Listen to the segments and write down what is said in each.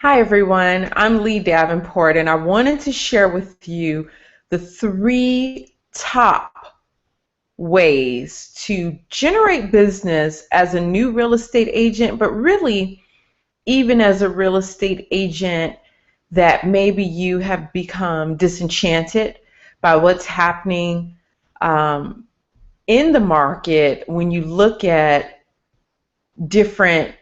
Hi everyone, I'm Lee Davenport and I wanted to share with you the three top ways to generate business as a new real estate agent, but really even as a real estate agent that maybe you have become disenchanted by what's happening um, in the market when you look at different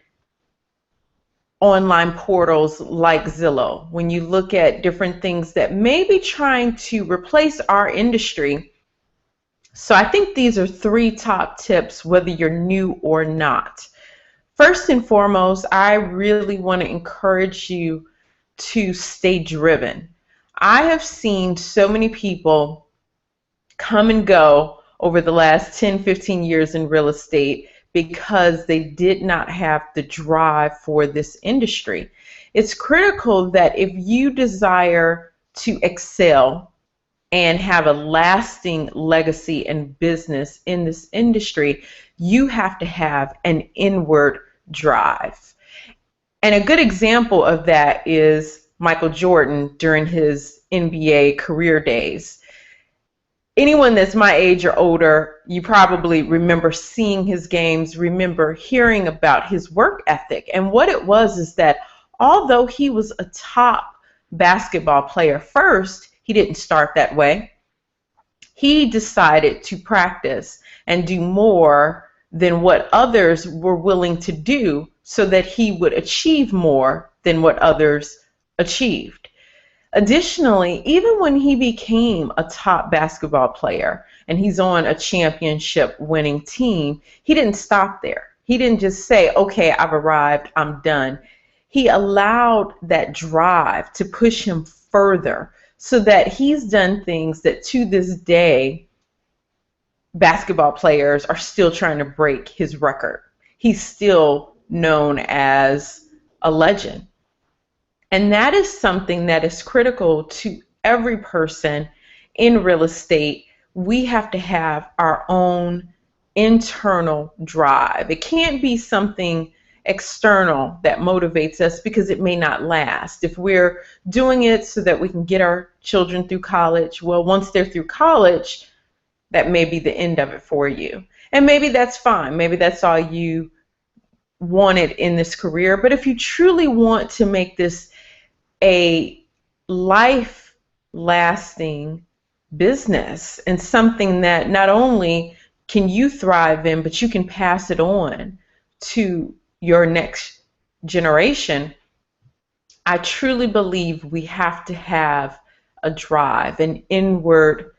online portals like Zillow, when you look at different things that may be trying to replace our industry. So I think these are three top tips, whether you're new or not. First and foremost, I really want to encourage you to stay driven. I have seen so many people come and go over the last 10, 15 years in real estate because they did not have the drive for this industry. It's critical that if you desire to excel and have a lasting legacy and business in this industry, you have to have an inward drive. And a good example of that is Michael Jordan during his NBA career days. Anyone that's my age or older, you probably remember seeing his games, remember hearing about his work ethic. And what it was is that although he was a top basketball player first, he didn't start that way. He decided to practice and do more than what others were willing to do so that he would achieve more than what others achieved. Additionally, even when he became a top basketball player and he's on a championship winning team, he didn't stop there. He didn't just say, okay, I've arrived, I'm done. He allowed that drive to push him further so that he's done things that to this day, basketball players are still trying to break his record. He's still known as a legend. And that is something that is critical to every person in real estate. We have to have our own internal drive. It can't be something external that motivates us because it may not last. If we're doing it so that we can get our children through college, well, once they're through college, that may be the end of it for you. And maybe that's fine. Maybe that's all you wanted in this career. But if you truly want to make this a life lasting business and something that not only can you thrive in, but you can pass it on to your next generation, I truly believe we have to have a drive, an inward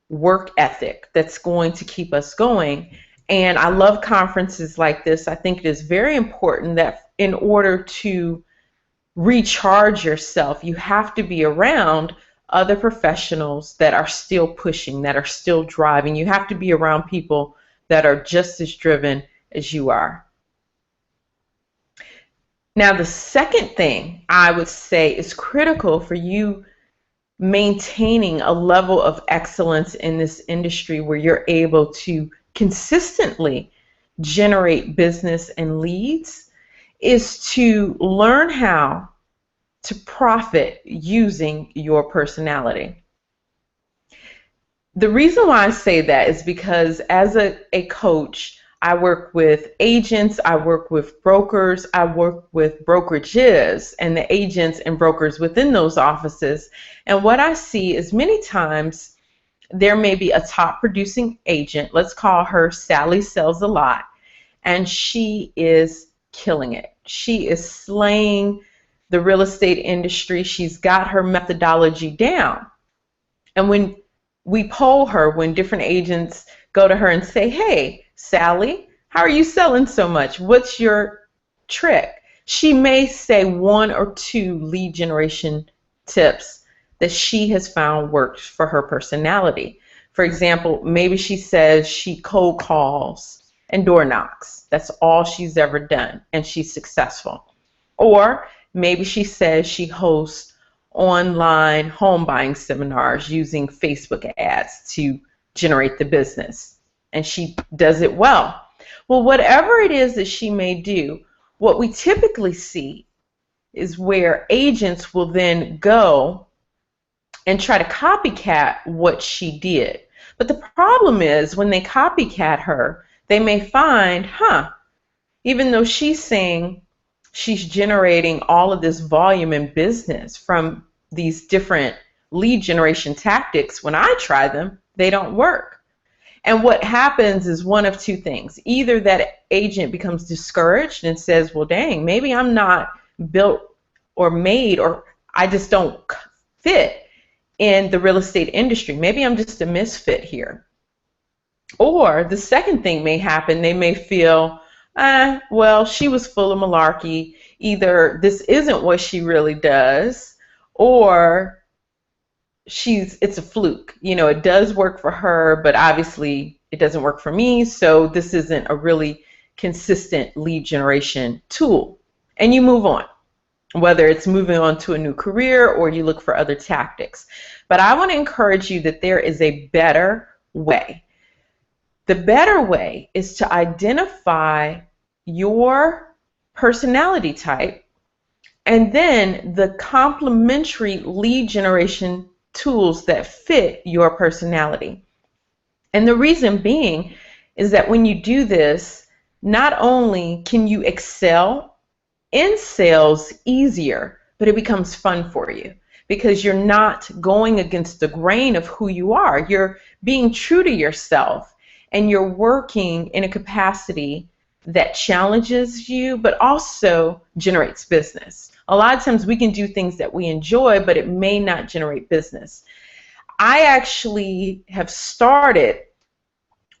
work ethic that's going to keep us going. And I love conferences like this. I think it is very important that in order to recharge yourself, you have to be around other professionals that are still pushing, that are still driving. You have to be around people that are just as driven as you are. Now, the second thing I would say is critical for you maintaining a level of excellence in this industry where you're able to consistently generate business and leads is to learn how to profit using your personality. The reason why I say that is because as a coach, I work with agents, I work with brokers, I work with brokerages and the agents and brokers within those offices. And what I see is many times there may be a top producing agent, let's call her Sally Sells a Lot, and she is killing it. She is slaying the real estate industry. She's got her methodology down. And when we poll her, when different agents go to her and say, hey, Sally, how are you selling so much? What's your trick? She may say one or two lead generation tips that she has found works for her personality. For example, maybe she says she cold calls and door knocks. That's all she's ever done, and she's successful. Or maybe she says she hosts online home buying seminars using Facebook ads to generate the business, and she does it well. Well, whatever it is that she may do, what we typically see is where agents will then go and try to copycat what she did. But the problem is when they copycat her, they may find, even though she's saying she's generating all of this volume in business from these different lead generation tactics, when I try them, they don't work. And what happens is one of two things. Either that agent becomes discouraged and says, well, dang, maybe I'm not built or made, or I just don't fit in the real estate industry. Maybe I'm just a misfit here. Or the second thing may happen. They may feel, well, she was full of malarkey. Either this isn't what she really does, or it's a fluke. It does work for her, but obviously it doesn't work for me, so this isn't a really consistent lead generation tool. And you move on, whether it's moving on to a new career or you look for other tactics. But I want to encourage you that there is a better way. The better way is to identify your personality type and then the complementary lead generation tools that fit your personality. And the reason being is that when you do this, not only can you excel in sales easier, but it becomes fun for you because you're not going against the grain of who you are. You're being true to yourself and you're working in a capacity that challenges you, but also generates business. A lot of times we can do things that we enjoy, but it may not generate business. I actually have started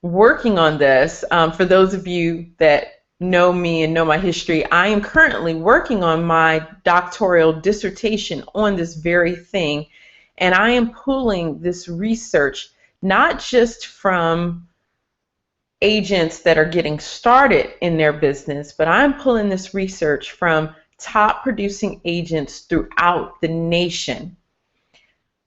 working on this. For those of you that know me and know my history, I am currently working on my doctoral dissertation on this very thing, and I am pulling this research not just from agents that are getting started in their business, but I'm pulling this research from top producing agents throughout the nation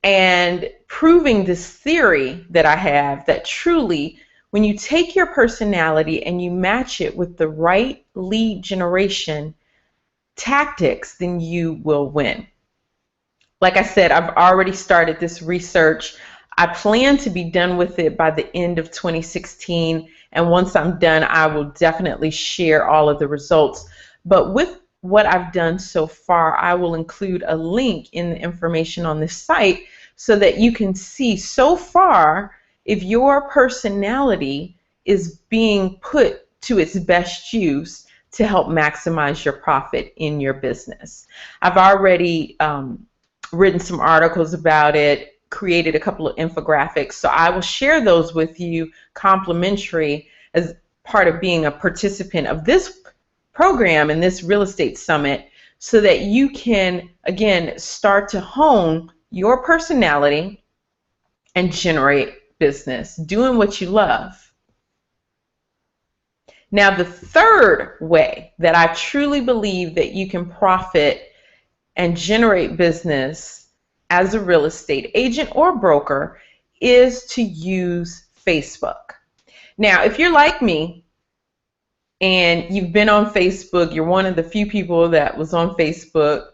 and proving this theory that I have that truly when you take your personality and you match it with the right lead generation tactics, then you will win. Like I said, I've already started this research. I plan to be done with it by the end of 2016, and once I'm done, I will definitely share all of the results. But with what I've done so far, I will include a link in the information on this site so that you can see so far if your personality is being put to its best use to help maximize your profit in your business. I've already written some articles about it, created a couple of infographics, so I will share those with you complimentary as part of being a participant of this program and this real estate summit so that you can, again, start to hone your personality and generate business, doing what you love. Now, the third way that I truly believe that you can profit and generate business as a real estate agent or broker is to use Facebook. Now, if you're like me and you've been on Facebook, you're one of the few people that was on Facebook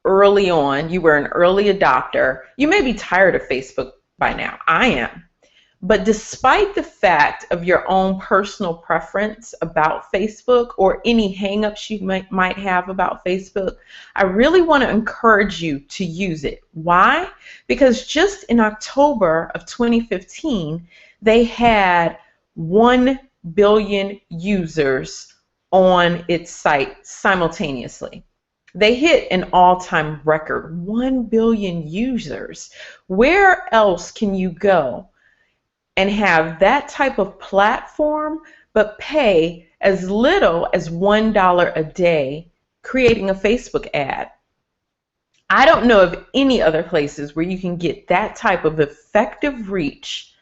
early on, you were an early adopter, you may be tired of Facebook by now. I am. But despite the fact of your own personal preference about Facebook or any hang-ups you might have about Facebook, I really want to encourage you to use it. Why? Because just in October of 2015, they had 1 billion users on its site simultaneously. They hit an all-time record, 1 billion users. Where else can you go and have that type of platform but pay as little as $1 a day creating a Facebook ad? I don't know of any other places where you can get that type of effective reach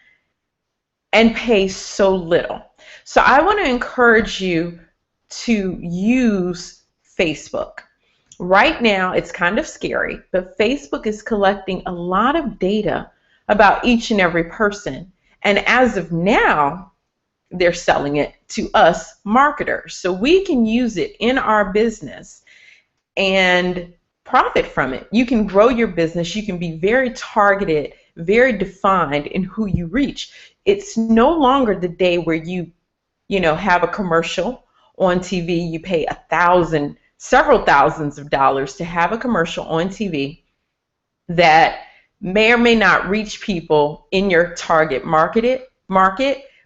and pay so little. So I want to encourage you to use Facebook. Right now, it's kind of scary, but Facebook is collecting a lot of data about each and every person. And as of now, they're selling it to us marketers. So we can use it in our business and profit from it. You can grow your business. You can be very targeted, very defined in who you reach. It's no longer the day where you have a commercial on TV. You pay several thousands of dollars to have a commercial on TV that may or may not reach people in your target market,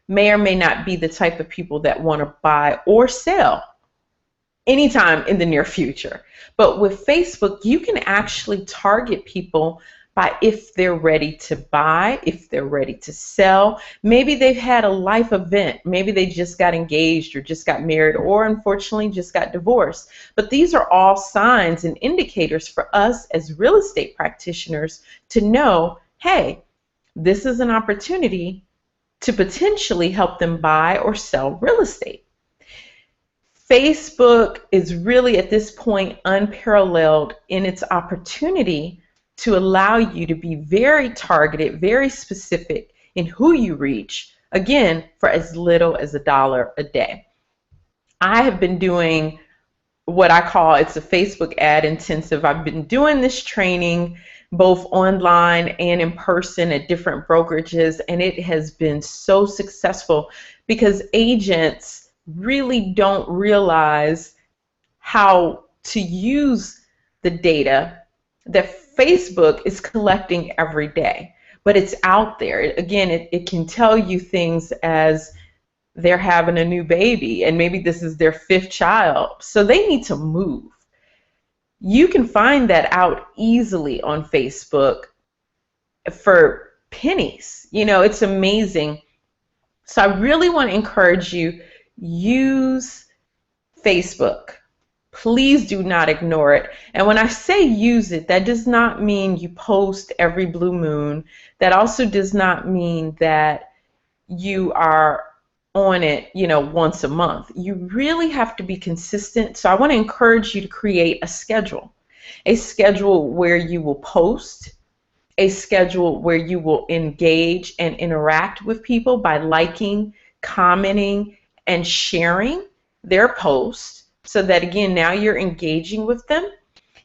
may or may not be the type of people that want to buy or sell anytime in the near future. But with Facebook, you can actually target people by if they're ready to buy, if they're ready to sell. Maybe they've had a life event. Maybe they just got engaged or just got married or unfortunately just got divorced. But these are all signs and indicators for us as real estate practitioners to know, hey, this is an opportunity to potentially help them buy or sell real estate. Facebook is really at this point unparalleled in its opportunity to allow you to be very targeted, very specific in who you reach, again, for as little as $1 a day. I have been doing what I call, it's a Facebook ad intensive. I've been doing this training both online and in person at different brokerages, and it has been so successful because agents really don't realize how to use the data that Facebook is collecting every day. But it's out there. Again, it can tell you things as they're having a new baby and maybe this is their 5th child. So they need to move. You can find that out easily on Facebook for pennies. It's amazing. So I really want to encourage you, use Facebook. Please do not ignore it. And when I say use it, that does not mean you post every blue moon. That also does not mean that you are on it, once a month. You really have to be consistent. So I want to encourage you to create a schedule where you will post, a schedule where you will engage and interact with people by liking, commenting, and sharing their posts. So that, again, now you're engaging with them.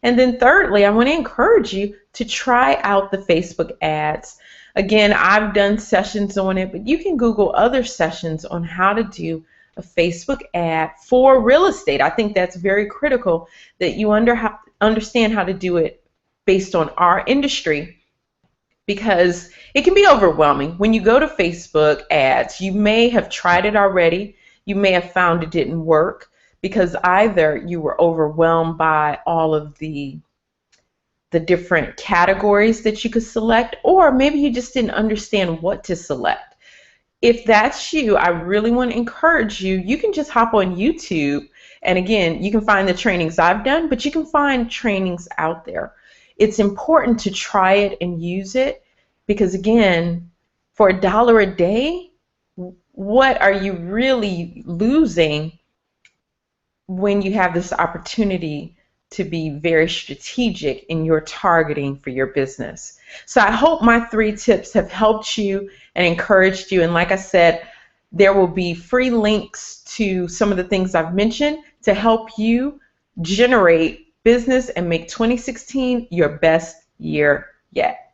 And then thirdly, I want to encourage you to try out the Facebook ads. Again, I've done sessions on it, but you can Google other sessions on how to do a Facebook ad for real estate. I think that's very critical that you understand how to do it based on our industry, because it can be overwhelming. When you go to Facebook ads, you may have tried it already. You may have found it didn't work, because either you were overwhelmed by all of the different categories that you could select, or maybe you just didn't understand what to select. If that's you, I really want to encourage you. You can just hop on YouTube, and again, you can find the trainings I've done, but you can find trainings out there. It's important to try it and use it, because again, for $1 a day, what are you really losing when you have this opportunity to be very strategic in your targeting for your business? So I hope my 3 tips have helped you and encouraged you. And like I said, there will be free links to some of the things I've mentioned to help you generate business and make 2016 your best year yet.